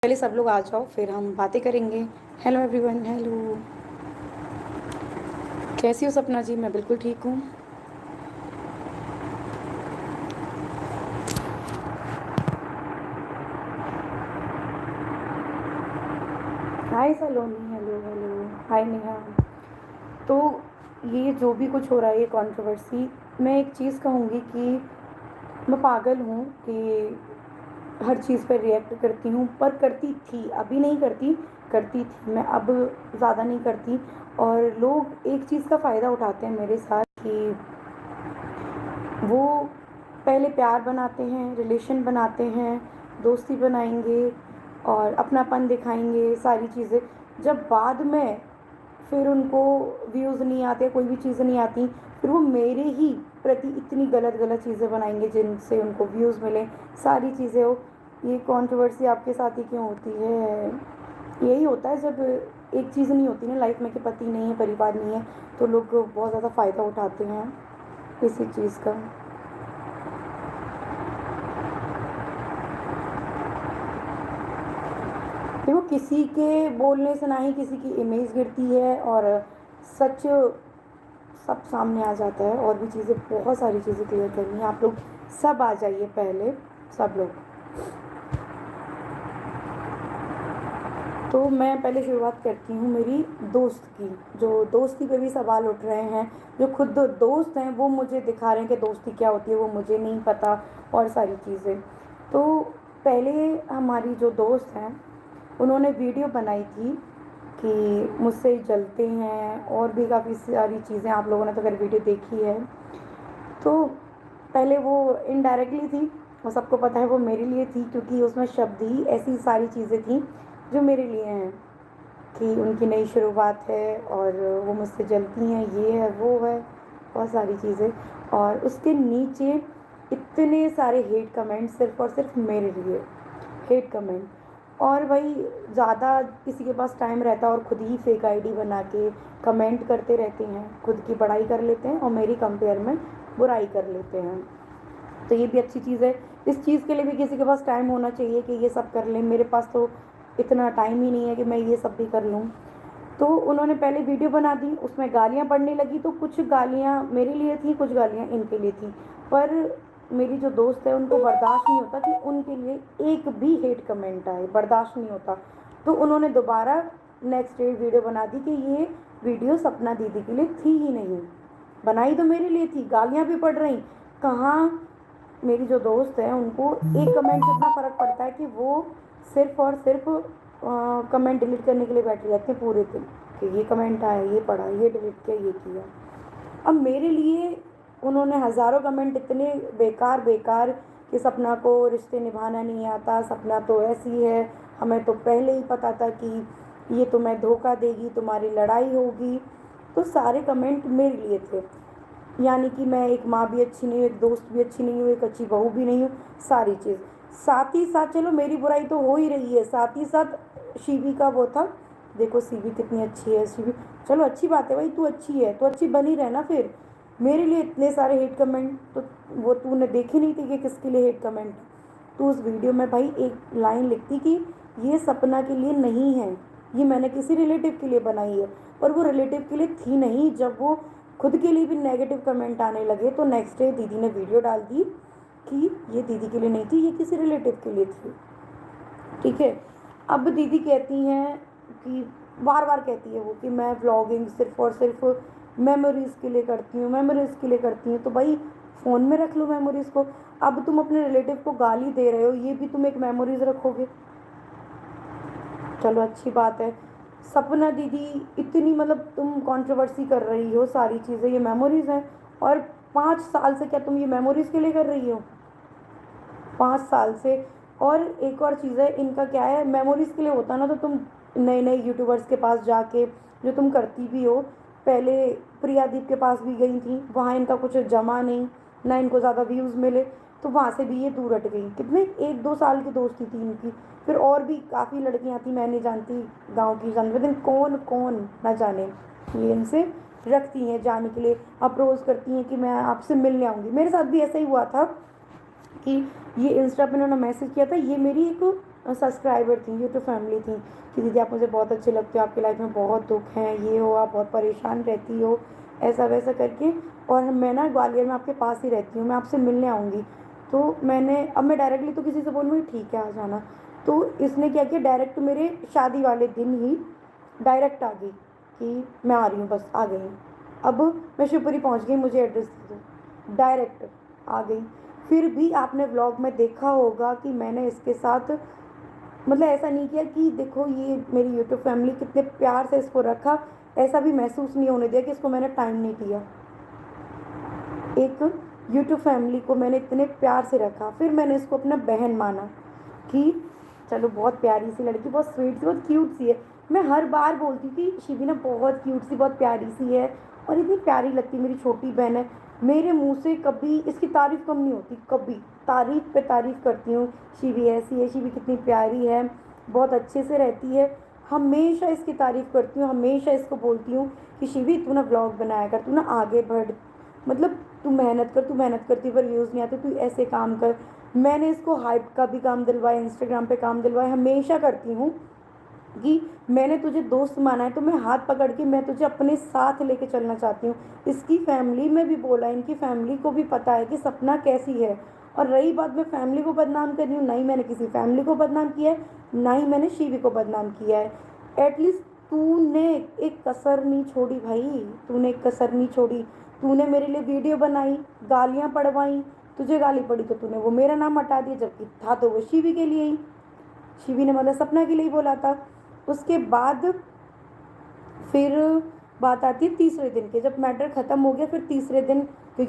पहले सब लोग आ जाओ फिर हम बातें करेंगे। Hello everyone, hello. कैसी हो सपना जी? मैं बिल्कुल ठीक हूँ। हाय सलोनी, हेलो हेलो। हाय नेहा। तो ये जो भी कुछ हो रहा है, ये कंट्रोवर्सी, मैं एक चीज़ कहूँगी कि मैं पागल हूँ कि हर चीज़ पर रिएक्ट करती हूँ, पर करती थी, अभी नहीं करती। करती थी मैं, अब ज़्यादा नहीं करती। और लोग एक चीज़ का फ़ायदा उठाते हैं मेरे साथ कि वो पहले प्यार बनाते हैं, रिलेशन बनाते हैं, दोस्ती बनाएंगे और अपनापन दिखाएंगे, सारी चीज़ें। जब बाद में फिर उनको व्यूज़ नहीं आते, कोई भी चीज़ें नहीं आती, फिर वो मेरे ही प्रति इतनी गलत गलत चीज़ें बनाएंगे जिनसे उनको व्यूज़ मिले, सारी चीज़ें हो। ये कंट्रोवर्सी आपके साथ ही क्यों होती है? यही होता है जब एक चीज़ नहीं होती ना लाइफ में, कि पति नहीं है, परिवार नहीं है, तो लोग बहुत ज़्यादा फ़ायदा उठाते हैं इसी चीज़ का। देखो, किसी के बोलने से ना ही किसी की इमेज गिरती है, और सच सब सामने आ जाता है। और भी चीज़ें, बहुत सारी चीज़ें क्लियर करनी है। आप लोग सब आ जाइए पहले, सब लोग। तो मैं पहले शुरुआत करती हूँ मेरी दोस्त की। जो दोस्ती पे भी सवाल उठ रहे हैं, जो खुद दोस्त हैं वो मुझे दिखा रहे हैं कि दोस्ती क्या होती है, वो मुझे नहीं पता, और सारी चीज़ें। तो पहले हमारी जो दोस्त हैं, उन्होंने वीडियो बनाई थी कि मुझसे जलते हैं, और भी काफ़ी सारी चीज़ें। आप लोगों ने तो अगर वीडियो देखी है तो पहले वो इनडायरेक्टली थी, और सबको पता है वो मेरे लिए थी, क्योंकि उसमें शब्द ही ऐसी सारी चीज़ें थी जो मेरे लिए हैं, कि उनकी नई शुरुआत है और वो मुझसे जलती हैं, ये है वो है, बहुत सारी चीज़ें। और उसके नीचे इतने सारे हेट कमेंट, सिर्फ और सिर्फ मेरे लिए हेट कमेंट। और भाई, ज़्यादा किसी के पास टाइम रहता है और खुद ही फेक आईडी बना के कमेंट करते रहते हैं, खुद की बड़ाई कर लेते हैं और मेरी कंपेयर में बुराई कर लेते हैं। तो ये भी अच्छी चीज़ है। इस चीज़ के लिए भी किसी के पास टाइम होना चाहिए कि ये सब कर लें। मेरे पास तो इतना टाइम ही नहीं है कि मैं ये सब भी कर लूँ। तो उन्होंने पहले वीडियो बना दी, उसमें गालियाँ पड़ने लगी, तो कुछ गालियाँ मेरे लिए थी, कुछ गालियाँ इनके लिए थी। पर मेरी जो दोस्त है, उनको बर्दाश्त नहीं होता कि उनके लिए एक भी हेट कमेंट आए, बर्दाश्त नहीं होता। तो उन्होंने दोबारा नेक्स्ट डे वीडियो बना दी कि ये वीडियो सपना दीदी के लिए थी ही नहीं, बनाई तो मेरे लिए थी, गालियाँ भी पड़ रही। कहाँ मेरी जो दोस्त है, उनको एक कमेंट से इतना फ़र्क पड़ता है कि वो सिर्फ और सिर्फ कमेंट डिलीट करने के लिए बैठ जाते हैं पूरे दिन, कि ये कमेंट आया, ये पढ़ा, ये डिलीट किया, ये किया। अब मेरे लिए उन्होंने हज़ारों कमेंट इतने बेकार बेकार, कि सपना को रिश्ते निभाना नहीं आता, सपना तो ऐसी है, हमें तो पहले ही पता था कि ये तुम्हें धोखा देगी, तुम्हारी लड़ाई होगी। तो सारे कमेंट मेरे लिए थे। यानी कि मैं एक माँ भी अच्छी नहीं हूँ, एक दोस्त भी अच्छी नहीं हूँ, एक अच्छी बहू भी नहीं हूँ, सारी चीज़। साथ ही साथ चलो मेरी बुराई तो हो ही रही है, साथ ही साथ शिवी का वो था, देखो शिवी कितनी अच्छी है, शिवी, चलो अच्छी बात है भाई, तू अच्छी है तो अच्छी बनी रहना। फिर मेरे लिए इतने सारे हेट कमेंट, तो वो तूने देखे नहीं थे कि किसके लिए हेट कमेंट। तो उस वीडियो में भाई एक लाइन लिखती कि ये सपना के लिए नहीं है, ये मैंने किसी रिलेटिव के लिए बनाई है। और वो रिलेटिव के लिए थी नहीं। जब वो खुद के लिए भी नेगेटिव कमेंट आने लगे, तो नेक्स्ट डे दीदी ने वीडियो डाल दी कि ये दीदी के लिए नहीं थी, ये किसी रिलेटिव के लिए थी। ठीक है। अब दीदी कहती हैं कि बार बार कहती है वो कि मैं व्लॉगिंग सिर्फ और सिर्फ मेमोरीज़ के लिए करती हूँ, मेमोरीज़ के लिए करती हूँ। तो भाई, फ़ोन में रख लो मेमोरीज़ को। अब तुम अपने रिलेटिव को गाली दे रहे हो, ये भी तुम एक मेमोरीज़ रखोगे? चलो अच्छी बात है। सपना दीदी इतनी, मतलब तुम कंट्रोवर्सी कर रही हो, सारी चीज़ें ये मेमोरीज़ हैं। और 5 साल से क्या तुम ये मेमोरीज़ के लिए कर रही हो? 5 साल से। और एक और चीज़ है, इनका क्या है, मेमोरीज़ के लिए होता ना तो तुम नए नए यूट्यूबर्स के पास जाके, जो तुम करती भी हो, पहले प्रियादीप के पास भी गई थी, वहाँ इनका कुछ जमा नहीं, ना इनको ज़्यादा व्यूज़ मिले, तो वहाँ से भी ये दूर हट गई। कितने 1-2 साल की दोस्ती थी इनकी। फिर और भी काफ़ी लड़कियाँ थी, मैं नहीं जानती, गाँव की जानती, लेकिन कौन कौन ना जाने, ये इनसे रखती हैं जाने के लिए, अप्रोच करती हैं कि मैं आपसे मिलने आऊँगी। मेरे साथ भी ऐसा ही हुआ था कि ये इंस्टा पे उन्होंने मैसेज किया था, ये मेरी एक सब्सक्राइबर थी, यूट्यूब फैमिली थी कि दीदी आप मुझे बहुत अच्छे लगते हो, आपकी लाइफ में बहुत दुख हैं, ये हो, आप बहुत परेशान रहती हो, ऐसा वैसा करके। और मैं ना ग्वालियर में आपके पास ही रहती हूँ, मैं आपसे मिलने आऊँगी। तो मैं डायरेक्टली तो किसी से बोलूँगी ठीक है आ जाना। तो इसने क्या किया, डायरेक्ट मेरे शादी वाले दिन ही डायरेक्ट आ गई कि मैं आ रही हूँ, बस आ गई हूँ। अब मैं शिवपुरी पहुँच गई, मुझे एड्रेस दे दो, डायरेक्ट आ गई। फिर भी आपने व्लॉग में देखा होगा कि मैंने इसके साथ मतलब ऐसा नहीं किया कि देखो ये मेरी यूट्यूब फैमिली कितने प्यार से इसको रखा, ऐसा भी महसूस नहीं होने दिया कि इसको मैंने टाइम नहीं दिया। एक यूट्यूब फैमिली को मैंने इतने प्यार से रखा, फिर मैंने इसको अपना बहन माना कि चलो बहुत प्यारी सी लड़की, बहुत स्वीट सी, बहुत क्यूट सी है। मैं हर बार बोलती हूँ कि शिवी ना बहुत क्यूट सी, बहुत प्यारी सी है और इतनी प्यारी लगती, मेरी छोटी बहन है। मेरे मुंह से कभी इसकी तारीफ़ कम नहीं होती, कभी तारीफ़ पे तारीफ़ करती हूँ, शिवी ऐसी है, शिवी कितनी प्यारी है, बहुत अच्छे से रहती है। हमेशा इसकी तारीफ़ करती हूँ, हमेशा इसको बोलती हूँ कि शिवी तू ना व्लॉग बनाया कर, तू ना आगे बढ़, मतलब तू मेहनत कर, तू मेहनत करती पर व्यूज़ नहीं आते, तू ऐसे काम कर। मैंने इसको हाइप का भी काम दिलवाया, इंस्टाग्राम पे काम दिलवाया, हमेशा करती हूँ कि मैंने तुझे दोस्त माना है तो मैं हाथ पकड़ के मैं तुझे अपने साथ लेके चलना चाहती हूँ। इसकी फैमिली में भी बोला, इनकी फैमिली को भी पता है कि सपना कैसी है। और रही बात मैं फैमिली को बदनाम कर रही हूँ, नहीं मैंने किसी फैमिली को बदनाम किया है, ना ही मैंने शिवी को बदनाम किया है। एटलीस्ट तूने एक कसर नहीं छोड़ी भाई, तूने एक कसर नहीं छोड़ी। तूने मेरे लिए वीडियो बनाई, गालियाँ पड़वाई, तुझे गाली पड़ी तो तूने वो मेरा नाम हटा दिया, जबकि था तो वो शिवी के लिए ही, शिवी ने मतलब सपना के लिए ही बोला था। उसके बाद फिर बात आती है तीसरे दिन के, जब मैटर ख़त्म हो गया फिर तीसरे दिन